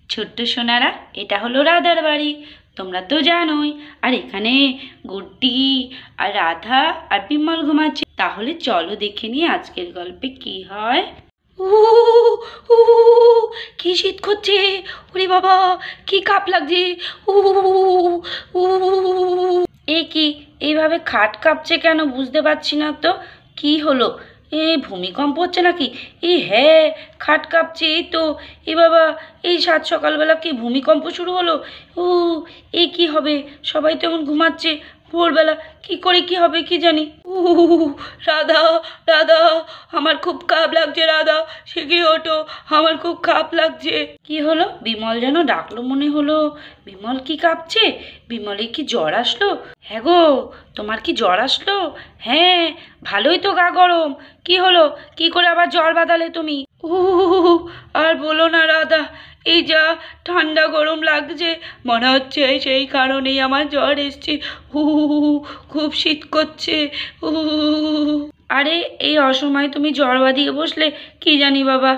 ছোট্ট সোনারা, এটা হলো রাধার বাড়ি। তোমরা তো জানোই। আর এখানে গুড্ডি আর রাধা আর বিমল ঘুমাচ্ছে। তাহলে চলো দেখে নিই আজকের গল্পে কি হয়। উ উ কি শীত করছে! ওরে বাবা, কি কাঁপ লাগছে! উ উ এ কি, এইভাবে খাট কাঁপছে কেন বুঝতে পারছি না তো। কি হলো? ভূমিকম্প হচ্ছে নাকি? হ্যাঁ, খাট কাঁপছে। এই তো, বাবা, এই সাত সকালবেলা কি ভূমিকম্প শুরু হলো? ও, কি হবে? সবাই তো এমন ঘুমাচ্ছে। ভোরবেলা কি করে কি হবে কি জানি। রাধা, রাধা, আমার খুব কাঁপ লাগছে। রাধা, শিগগিরই ওঠো, আমার খুব কাঁপ লাগছে। কি হলো? বিমল যেন ডাকলো মনে হলো। বিমল কি কাঁপছে? বিমলের কি জ্বর আসলো? হ্যাঁ গো, তোমার কি জ্বর আসলো? হ্যাঁ, ভালোই তো গা গরম। কি হলো? কি করে আবার জ্বর বাঁধালে তুমি? আর বলো না রাধা, এই যা ঠান্ডা গরম লাগছে, মনে হচ্ছে সেই কারণেই আমার জ্বর এসছে। খুব শীত করছে। আরে, এই অসময়ে তুমি জ্বর বাঁধিয়ে বসলে? কি জানি বাবা,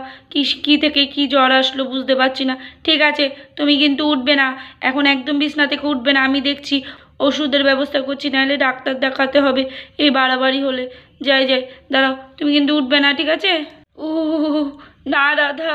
কি থেকে কি জ্বর আসলো বুঝতে পারছি না। ঠিক আছে, তুমি কিন্তু উঠবে না এখন, একদম বিছনা থেকে উঠবে না। আমি দেখছি, ওষুধের ব্যবস্থা করছি, নাহলে ডাক্তার দেখাতে হবে এই বাড়াবাড়ি হলে। যাই, দাঁড়াও, তুমি কিন্তু উঠবে না, ঠিক আছে? না রাধা,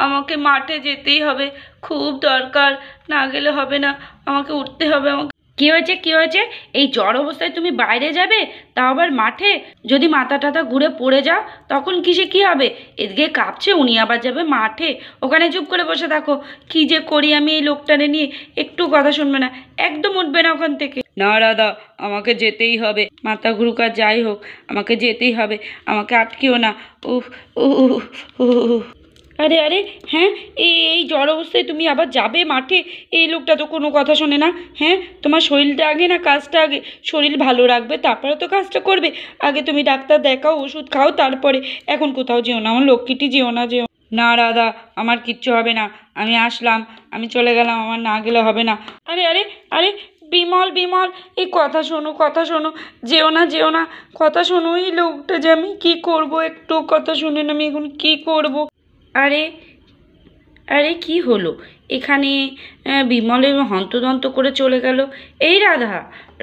আমাকে মাঠে যেতেই হবে, খুব দরকার। না গেলে হবে না, আমাকে উঠতে হবে। আমাকে কি হয়েছে? কি হয়েছে? এই জ্বর অবস্থায় তুমি বাইরে যাবে, তাও আবার মাঠে? যদি মাথা টাথা ঘুরে পড়ে যাও তখন কিসে কি হবে? এদিকে কাঁপছে, উনি আবার যাবে মাঠে। ওখানে চুপ করে বসে থাকো। কি যে করি আমি এই লোকটারে নিয়ে, একটু কথা শুনবে না, একদম উঠবে না ওখান থেকে। না রাধা, আমাকে যেতেই হবে, মাথা ঘুরুক আর যাই হোক, আমাকে যেতেই হবে। আমাকে আটকেও না। উফ উহ। আরে আরে, হ্যাঁ, এই জ্বর অবস্থায় তুমি আবার যাবে মাঠে? এই লোকটা তো কোনো কথা শোনে না। হ্যাঁ, তোমার শরীরটা আগে না কাজটা আগে? শরীর ভালো রাখবে তারপরে তো কাজটা করবে। আগে তুমি ডাক্তার দেখাও, ওষুধ খাও, তারপরে। এখন কোথাও যেও না আমার লক্ষ্মীটি, যেও না, যেও না। রাধা, আমার কিচ্ছু হবে না, আমি আসলাম, আমি চলে গেলাম, আমার না গেলে হবে না। আরে আরে আরে, বিমল, এই কথা শোনো, কথা শোনো, যেও না, যেও না, কথা শোনো। এই লোকটা যে আমি কি করব, একটু কথা শুনেন, আমি এখন কি করব? আরে আরে, কি হলো এখানে? বিমলের হন্তদন্ত করে চলে গেল। এই রাধা,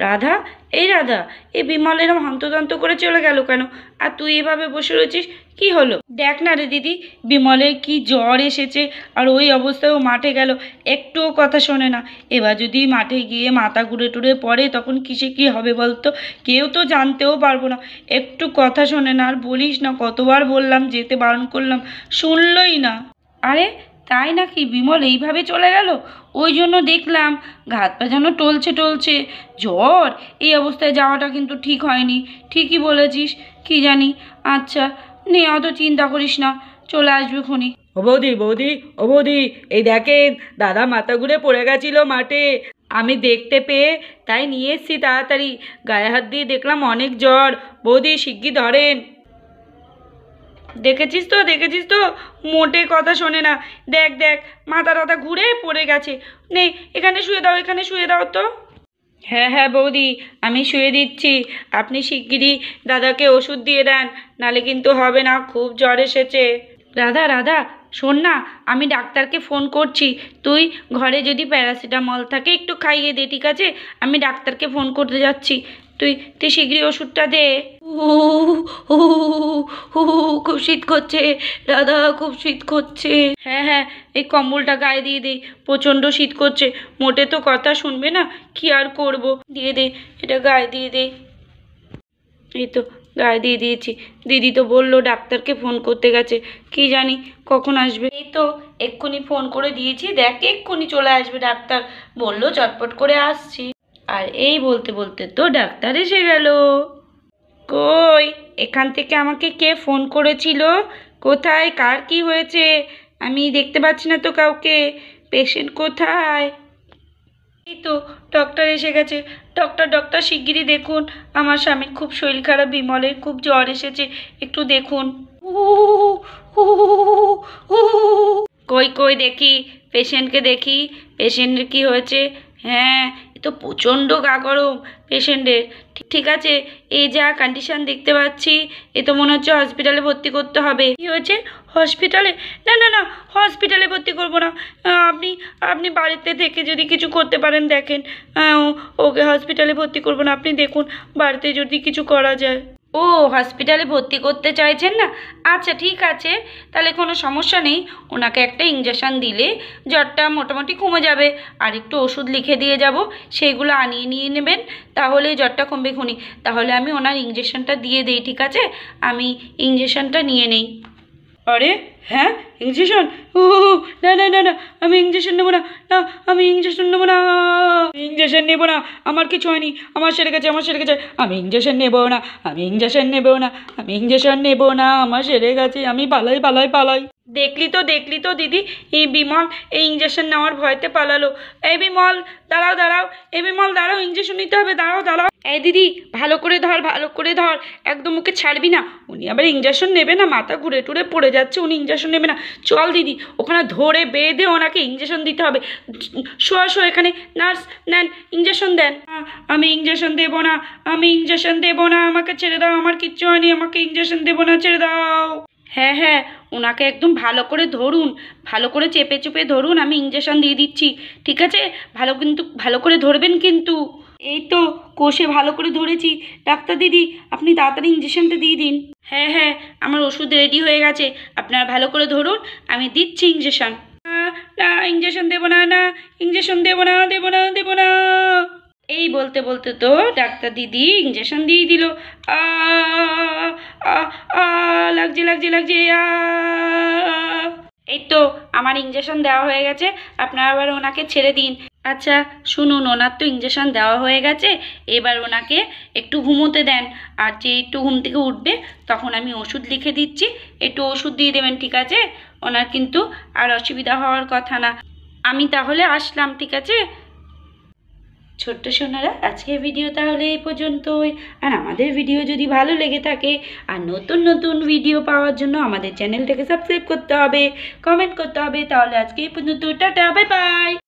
রাধা, এই রাধা, এই বিমলের হন্তদন্ত করে চলে গেল কেন? আর তুই এভাবে বসে রয়েছিস, কি হলো? দেখ না রে দিদি, বিমলের কি জ্বর এসেছে, আর ওই অবস্থায় ও মাঠে গেল, একটুও কথা শোনে না। এবার যদি মাঠে গিয়ে মাথা ঘুরে টুরে পড়ে তখন কিসে কি হবে বলতো? কেউ তো জানতেও পারবো না। একটু কথা শোনে না। আর বলিস না, কতবার বললাম, যেতে বারণ করলাম, শুনলই না। আরে, তাই নাকি? বিমল এইভাবে চলে গেল? ওই জন্য দেখলাম হাত পা যেন টলছে। জ্বর এই অবস্থায় যাওয়াটা কিন্তু ঠিক হয়নি। ঠিকই বলেছিস, কি জানি। আচ্ছা, নে, অত চিন্তা করিস না, চলে আসবে খনি। ও বৌদি, বৌদি, ও বৌদি, এই দেখেন, দাদা মাথা ঘুরে পড়ে গেছিল মাঠে। আমি দেখতে পেয়ে তাই নিয়ে এসছি তাড়াতাড়ি। গায়ে হাত দিয়ে দেখলাম অনেক জ্বর। বৌদি, শিগগির ধরেন। দেখেছিস তো, মোটে কথা শোনে না। দেখ, মাথা টাথা ঘুরে পড়ে গেছে। নে, এখানে শুয়ে দাও তো। হ্যাঁ বৌদি, আমি শুয়ে দিচ্ছি। আপনি শিগগিরই দাদাকে ওষুধ দিয়ে দেন, নালে কিন্তু হবে না, খুব জ্বর এসেছে। রাধা, শোন না, আমি ডাক্তারকে ফোন করছি। তুই ঘরে যদি প্যারাসিটামল থাকে একটু খাইয়ে দে, ঠিক আছে? আমি ডাক্তারকে ফোন করতে যাচ্ছি। তুই শিগগিরই ওষুধটা দে। ও খুব শীত করছে রাধা, খুব শীত করছে। হ্যাঁ, এই কম্বলটা গায়ে দিয়ে দে, প্রচণ্ড শীত করছে। মোটে তো কথা শুনবে না, কি আর করব। দিয়ে দে, এটা গায়ে দিয়ে দে। এই তো গায়ে দিয়ে দিয়েছি। দিদি তো বললো ডাক্তারকে ফোন করতে গেছে, কি জানি কখন আসবে। এই তো এক্ষুনি ফোন করে দিয়েছি, দেখ এক্ষুনি চলে আসবে ডাক্তার, বললো চটপট করে আসছি। আর এই বলতে বলতে তো ডাক্তার এসে গেল। কই, এখান থেকে আমাকে কে ফোন করেছিল? কোথায়, কার কি হয়েছে? আমি দেখতে পাচ্ছি না তো কাউকে। পেশেন্ট কোথায়? এই তো ডক্টর এসে গেছে। ডক্টর শিগগিরই দেখুন, আমার স্বামীর খুব শরীর খারাপ, বিমলের খুব জ্বর এসেছে, একটু দেখুন। কই দেখি পেশেন্টকে, দেখি পেশেন্টের কি হয়েছে। হ্যাঁ, তো তো প্রচণ্ড গা গরম পেশেন্টের। ঠিক আছে, এই যা কন্ডিশন দেখতে পাচ্ছি, এ তো মনে হচ্ছে হসপিটালে ভর্তি করতে হবে। কি হয়েছে হসপিটালে? না না না, হসপিটালে ভর্তি করবো না। আপনি আপনি বাড়িতে থেকে যদি কিছু করতে পারেন দেখেন। ওকে হসপিটালে ভর্তি করবো না, আপনি দেখুন বাড়িতে যদি কিছু করা যায়। ও হসপিটালে ভর্তি করতে চাইছেন না? আচ্ছা ঠিক আছে, তাহলে কোনো সমস্যা নেই। ওনাকে একটা ইঞ্জেকশন দিলে জ্বরটা মোটামুটি কমে যাবে। আর একটু ওষুধ লিখে দিয়ে যাব, সেইগুলো আনিয়ে নিয়ে নেবেন, তাহলে জ্বরটা কমবে খুনি। তাহলে আমি ওনার ইঞ্জেকশনটা দিয়ে দিই, ঠিক আছে? আমি ইঞ্জেকশনটা নিয়ে নেই। আরে হ্যাঁ, ইঞ্জেকশন? ও না না না না, আমি ইঞ্জেকশন নেবো না। না, আমি ইঞ্জেকশন নেবো না, ইঞ্জেকশন নেবো না। আমার কিছু হয়নি, আমার সেরে গেছে, আমার সেরে গেছে। আমি ইঞ্জেকশন নেবো না, আমি ইঞ্জেকশন নেবো না, আমি ইঞ্জেকশন নেবো না, আমার সেরে গেছে। আমি পালাই পালাই পালাই। দেখলি তো দিদি, এই বিমল এই ইঞ্জেকশন নেওয়ার ভয়তে পালালো। এই বিমল দাঁড়াও দাঁড়াও, এই বিমল দাঁড়াও, ইঞ্জেকশন নিতে হবে, দাঁড়াও দাঁড়াও। এই দিদি ভালো করে ধর, ভালো করে ধর, একদম ওকে ছাড়বি না। উনি আবার ইঞ্জেকশন নেবে না, মাথা ঘুরে টুরে পড়ে যাচ্ছে, উনি ইঞ্জেকশন নেবে না। চল দিদি, ওখানে ধরে বেঁধে ওনাকে ইঞ্জেকশন দিতে হবে। শোয়া এখানে, নার্স নেন, ইঞ্জেকশন দেন। আমি ইঞ্জেকশন দেবো না, আমি ইঞ্জেকশন দেবো না, আমাকে ছেড়ে দাও, আমার কিচ্ছু হয়নি, আমাকে ইঞ্জেকশন দেবো না, ছেড়ে দাও। হ্যাঁ হ্যাঁ, ওনাকে একদম ভালো করে ধরুন, ভালো করে চেপে চেপে ধরুন, আমি ইঞ্জেকশন দিয়ে দিচ্ছি, ঠিক আছে? ভালো করে ধরবেন কিন্তু। এই তো কষে ভালো করে ধরেছি। ডাক্তার দিদি আপনি তাড়াতাড়ি ইঞ্জেকশনটা দিয়ে দিন। হ্যাঁ হ্যাঁ, আমার ওষুধ রেডি হয়ে গেছে, আপনারা ভালো করে ধরুন, আমি দিচ্ছি ইঞ্জেকশন। না ইঞ্জেকশন দেবো না, না ইঞ্জেকশন দেবো না, দেবো না, দেবো না। এই বলতে বলতে তো ডাক্তার দিদি ইঞ্জেকশন দিয়ে দিল। আ লাগছে লাগছে লাগছে। এই তো আমার ইঞ্জেকশন দেওয়া হয়ে গেছে, আপনারা আবার ওনাকে ছেড়ে দিন। আচ্ছা শুনুন, ওনার তো ইঞ্জেকশন দেওয়া হয়ে গেছে, এবার ওনাকে একটু ঘুমোতে দেন। আর যে একটু ঘুম থেকে উঠবে তখন আমি ওষুধ লিখে দিচ্ছি, একটু ওষুধ দিয়ে দেবেন, ঠিক আছে? ওনার কিন্তু আর অসুবিধা হওয়ার কথা না। আমি তাহলে আসলাম, ঠিক আছে? ছোট্ট সোনারা, আজকের ভিডিও তাহলে এই পর্যন্তই। আর আমাদের ভিডিও যদি ভালো লেগে থাকে আর নতুন নতুন ভিডিও পাওয়ার জন্য আমাদের চ্যানেলটাকে সাবস্ক্রাইব করতে হবে, কমেন্ট করতে হবে। তাহলে আজকে এই পর্যন্ত, টাটা, বাই বাই।